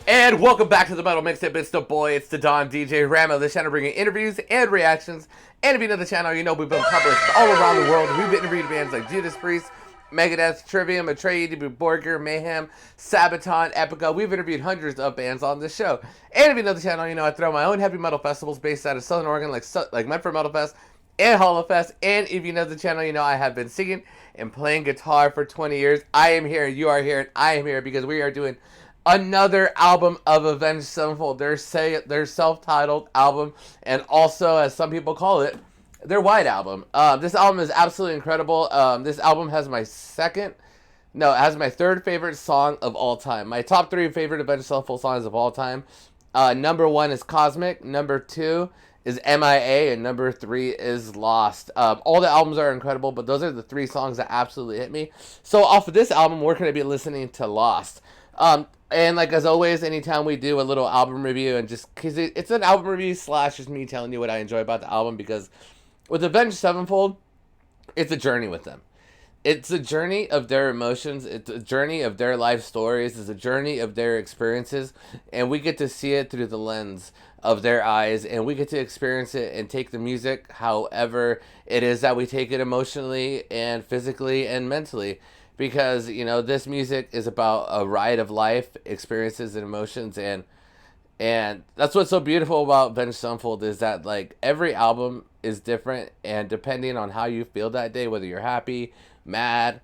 And welcome back to the Metal Mixtape. It's the boy, it's the Don DJ Ramo. This channel bringing interviews and reactions. And if you know the channel, you know we've been published all around the world. We've interviewed bands like Judas Priest, Megadeth, Trivium, Atreyu, DB Borger, Mayhem, Sabaton, Epica. We've interviewed hundreds of bands on this show. And if you know the channel, you know I throw my own heavy metal festivals based out of Southern Oregon, like Medford Metal Fest and Hall of Fest. And if you know the channel, you know I have been singing and playing guitar for 20 years. I am here, you are here, and I am here because we are doing another album of Avenged Sevenfold, their self-titled album, and also, as some people call it, their white album. This album is absolutely incredible. This album has it has my third favorite song of all time. My top three favorite Avenged Sevenfold songs of all time. Number one is Cosmic, number two is MIA, and number three is Lost. All the albums are incredible, but those are the three songs that absolutely hit me. So off of this album, we're going to be listening to Lost. And like as always, anytime we do a little album review, and just because it's an album review / just me telling you what I enjoy about the album, because with Avenged Sevenfold, it's a journey with them. It's a journey of their emotions. It's a journey of their life stories. It's a journey of their experiences, and we get to see it through the lens of their eyes, and we get to experience it and take the music however it is that we take it emotionally and physically and mentally. Because, you know, this music is about a ride of life, experiences and emotions, and that's what's so beautiful about Avenged Sevenfold is that, like, every album is different, and depending on how you feel that day, whether you're happy, mad,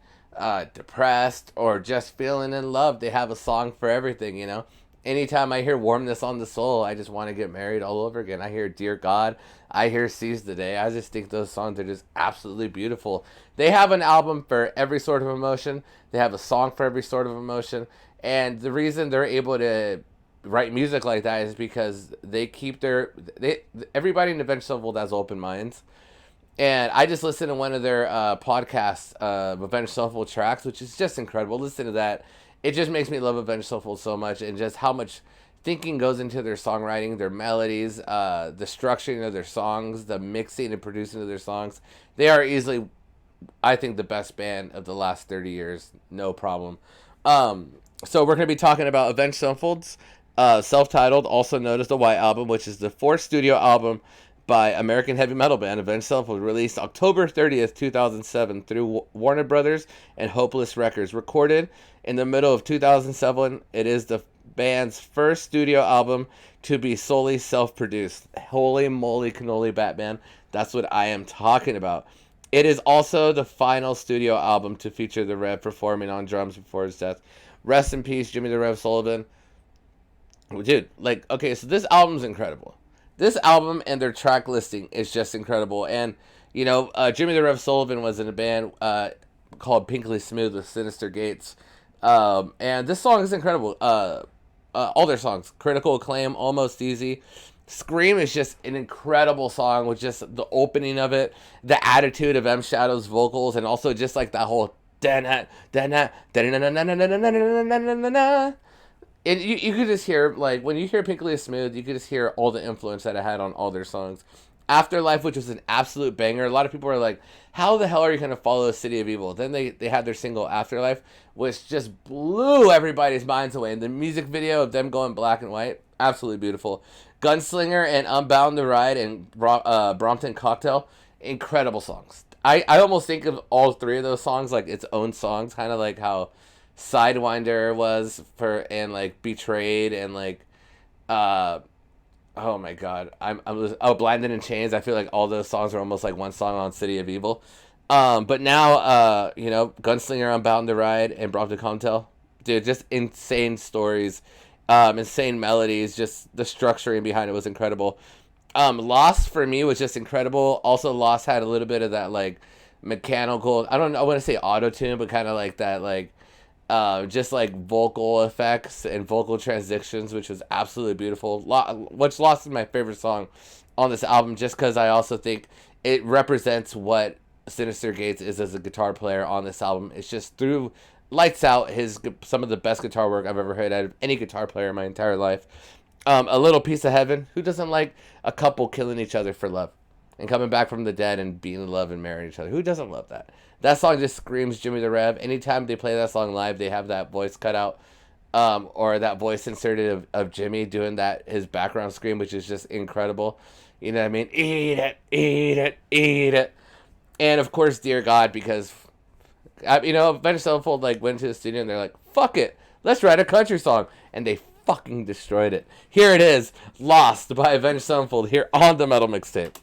depressed, or just feeling in love, they have a song for everything, you know? Anytime I hear Warmness on the Soul, I just want to get married all over again. I hear Dear God, I hear Seize the Day. I just think those songs are just absolutely beautiful. They have an album for every sort of emotion. They have a song for every sort of emotion. And the reason they're able to write music like that is because they keep everybody in Avenged Sevenfold has open minds. And I just listened to one of their podcasts, Avenged Sevenfold Tracks, which is just incredible. Listen to that. It just makes me love Avenged Sevenfold so much, and just how much thinking goes into their songwriting, their melodies, the structuring of their songs, the mixing and producing of their songs. They are easily, I think, the best band of the last 30 years. No problem. So we're going to be talking about Avenged Sevenfold's self-titled, also known as the White Album, which is the fourth studio album by American heavy metal band Avenged Sevenfold, released October 30th, 2007 through Warner Brothers and Hopeless Records. Recorded in the middle of 2007, it is the band's first studio album to be solely self-produced. Holy moly cannoli, Batman. That's what I am talking about. It is also the final studio album to feature the Rev performing on drums before his death. Rest in peace, Jimmy the Rev Sullivan. Dude, like, okay, so this album's incredible. This album and their track listing is just incredible. And, you know, Jimmy the Rev Sullivan was in a band called Pinkly Smooth with Sinister Gates. And this song is incredible. All their songs. Critical Acclaim, Almost Easy. Scream is just an incredible song with just the opening of it, the attitude of M Shadow's vocals, and also just like that whole and you could just hear, like, when you hear Pinkly Smooth, you could just hear all the influence that it had on all their songs. Afterlife, which was an absolute banger. A lot of people are like, how the hell are you going to follow City of Evil? Then they had their single Afterlife, which just blew everybody's minds away. And the music video of them going black and white, absolutely beautiful. Gunslinger and Unbound the Ride and Brompton Cocktail, incredible songs. I almost think of all three of those songs like its own songs, kind of like how Sidewinder was and like Betrayed and like oh my god, Blinded in Chains. I feel like all those songs are almost like one song on City of Evil. But now you know, Gunslinger, Unbound the Ride, and Brompton Cocktail, dude, just insane stories, insane melodies. Just the structuring behind it was incredible. Lost for me was just incredible. Also, Lost had a little bit of that like mechanical, I don't know, I want to say auto-tune, but kind of like that like just like vocal effects and vocal transitions, which was absolutely beautiful. Which Lost is my favorite song on this album, just because I also think it represents what Sinister Gates is as a guitar player on this album. It's just through lights out some of the best guitar work I've ever heard out of any guitar player in my entire life. A Little Piece of Heaven. Who doesn't like a couple killing each other for love and coming back from the dead and being in love and marrying each other? Who doesn't love that? That song just screams Jimmy the Rev. Anytime they play that song live, they have that voice cut out. or that voice inserted of Jimmy doing that, his background scream, which is just incredible. You know what I mean? Eat it, eat it, eat it. And of course, Dear God, because, Avenged Sevenfold went to the studio and they're like, fuck it, let's write a country song. And they fucking destroyed it. Here it is, Lost by Avenged Sevenfold, here on the Metal Mixtape.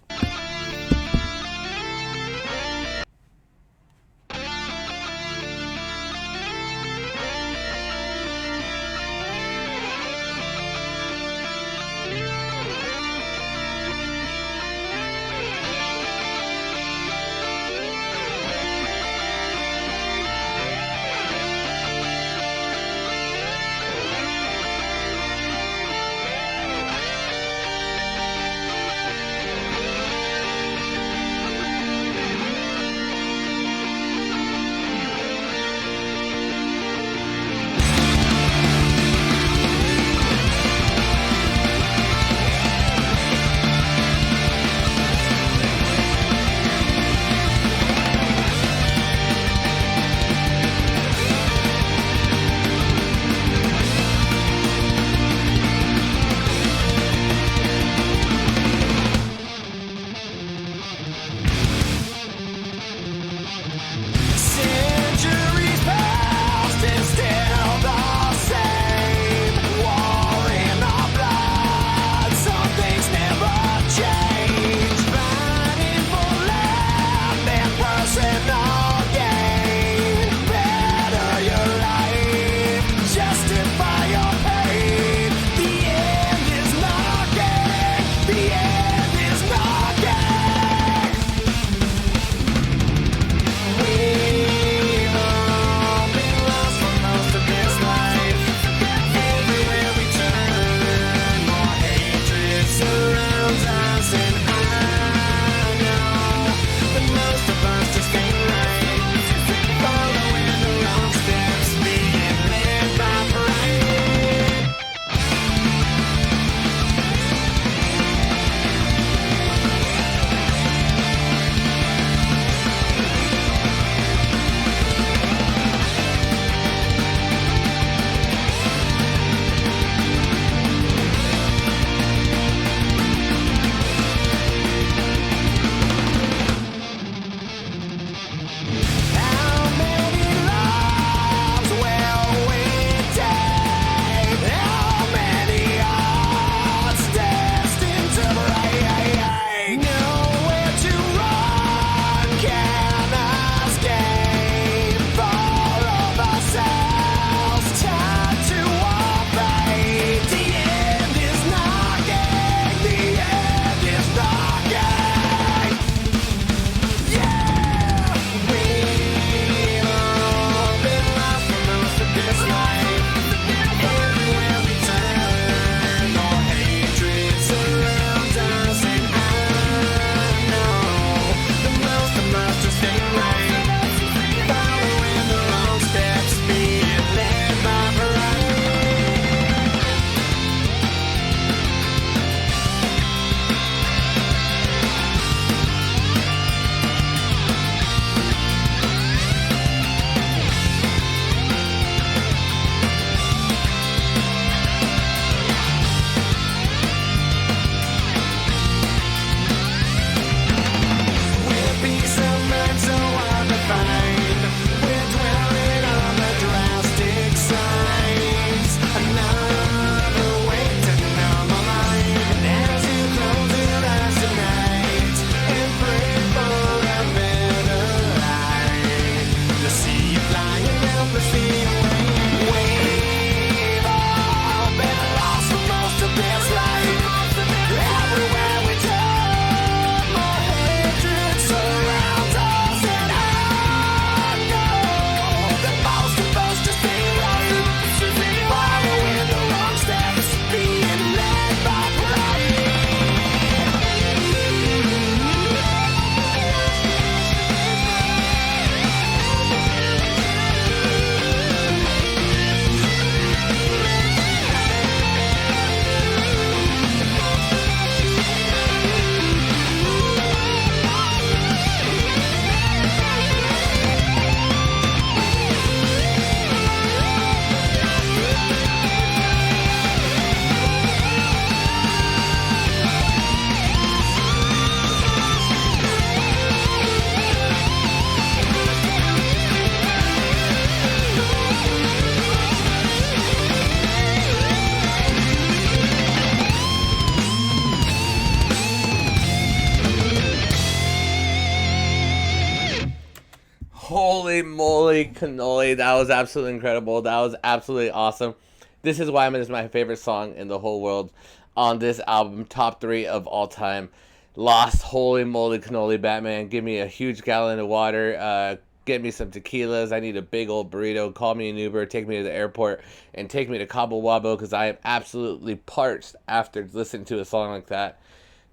Holy moly cannoli. That was absolutely incredible. That was absolutely awesome. This is why it is my favorite song in the whole world on this album. Top 3 of all time. Lost. Holy moly cannoli, Batman. Give me a huge gallon of water. Get me some tequilas. I need a big old burrito. Call me an Uber. Take me to the airport. And take me to Cabo Wabo because I am absolutely parched after listening to a song like that.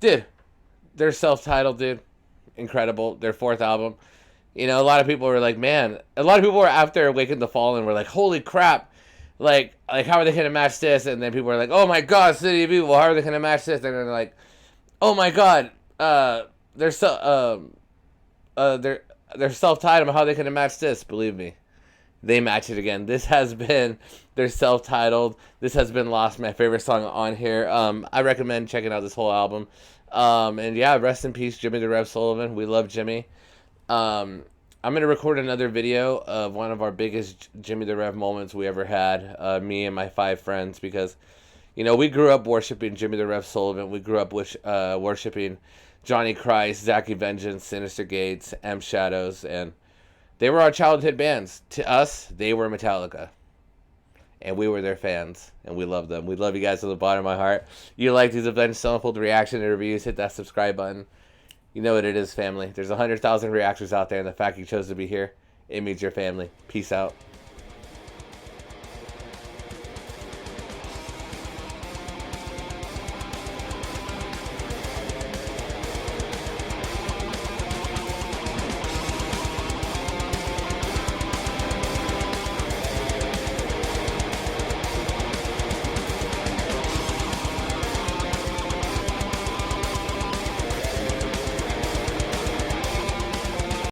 Dude, they're self-titled, dude. Incredible. Their 4th album. You know, a lot of people were like, man, a lot of people were after Awaken the Fallen were like, holy crap. Like how are they going to match this? And then people were like, oh my God, City of Evil, how are they going to match this? And they're like, oh my God, they're self-titled, how are they going to match this? Believe me, they match it again. This has been their self-titled. This has been Lost, my favorite song on here. I recommend checking out this whole album. And yeah, rest in peace, Jimmy the Rev Sullivan. We love Jimmy. I'm going to record another video of one of our biggest Jimmy the Rev moments we ever had, me and my 5 friends, because, you know, we grew up worshiping Jimmy the Rev Sullivan. We grew up worshiping Johnny Christ, Zachy Vengeance, Sinister Gates, M Shadows, and they were our childhood bands. To us, they were Metallica. And we were their fans, and we love them. We love you guys from the bottom of my heart. You like these Avenged Sevenfold reaction interviews, hit that subscribe button. You know what it is, family. There's 100,000 reactors out there, and the fact you chose to be here, it means your family. Peace out.